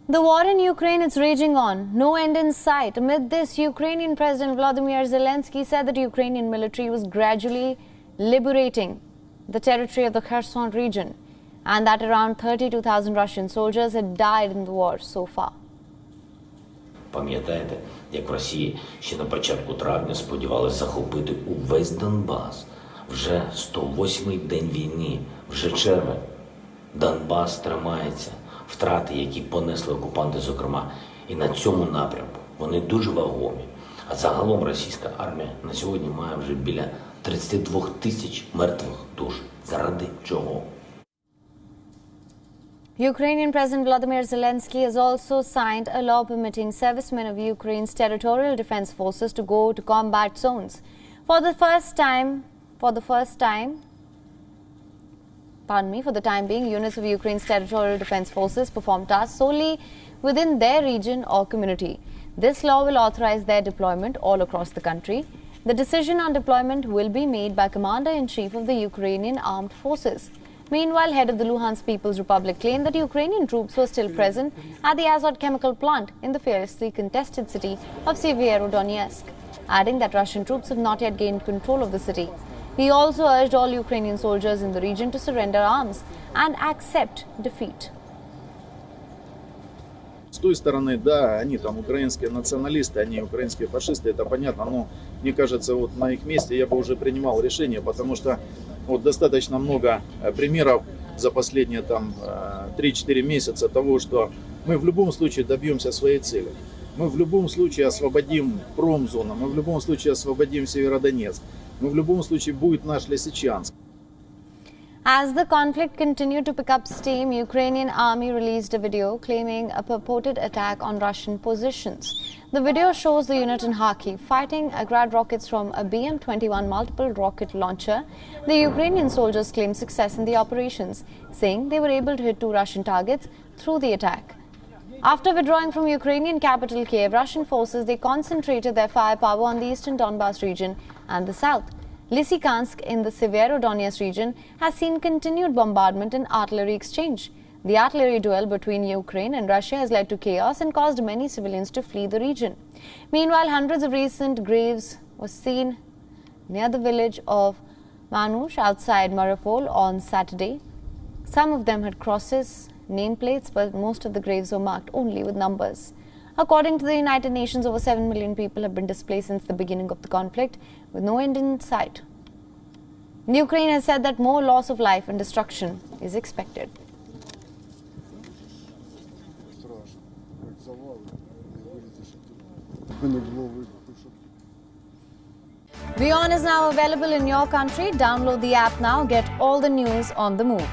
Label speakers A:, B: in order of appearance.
A: The war in Ukraine is raging on, no end in sight. Amid this, Ukrainian President Volodymyr Zelensky said that Ukrainian military was gradually liberating the territory of the Kherson region and that around 32,000 Russian soldiers had died in the war so far.
B: Пам'ятаєте, як в Росії ще на початку травня сподівалися захопити увесь Донбас? Вже 108-й день війни, вже червень. Донбас тримається. Втрати, які понесли окупанти, зокрема, і на цьому напрямку, вони дуже вагомі. А загалом російська армія на сьогодні має вже біля 32 тисяч мертвих душ. Заради чого?
A: Ukrainian President Volodymyr Zelensky has also signed a law permitting servicemen of Ukraine's territorial defense forces to go to combat zones. For the time being, units of Ukraine's territorial defense forces perform tasks solely within their region or community. This law will authorize their deployment all across the country. The decision on deployment will be made by Commander-in-Chief of the Ukrainian Armed Forces. Meanwhile, head of the Luhansk People's Republic claimed that Ukrainian troops were still present at the Azot chemical plant in the fiercely contested city of Severodonetsk, adding that Russian troops have not yet gained control of the city. He also urged all Ukrainian soldiers in the region to surrender arms and accept defeat.
C: С той стороны, да, они там украинские националисты, они украинские фашисты, это понятно, но мне кажется, вот на их месте я бы уже принимал решение, потому что вот достаточно много примеров за последние там 3-4 месяца того, что мы в любом случае добьемся своей цели. Мы в любом случае освободим промзону, мы в любом случае освободим Северодонецк, мы в любом случае будет наш Лисичанск.
A: As the conflict continued to pick up steam, Ukrainian army released a video claiming a purported attack on Russian positions. The video shows the unit in Kharkiv fighting Grad rockets from a BM-21 multiple rocket launcher. The Ukrainian soldiers claimed success in the operations, saying they were able to hit 2 Russian targets through the attack. After withdrawing from Ukrainian capital Kiev, Russian forces they concentrated their firepower on the eastern Donbas region and the south. Lysychansk in the Severodonetsk region has seen continued bombardment and artillery exchange. The artillery duel between Ukraine and Russia has led to chaos and caused many civilians to flee the region. Meanwhile, hundreds of recent graves were seen near the village of Manush outside Mariupol on Saturday. Some of them had crosses, nameplates, but most of the graves were marked only with numbers. According to the United Nations, over 7 million people have been displaced since the beginning of the conflict, with no end in sight. Ukraine has said that more loss of life and destruction is expected. WION is now available in your country. Download the app now. Get all the news on the move.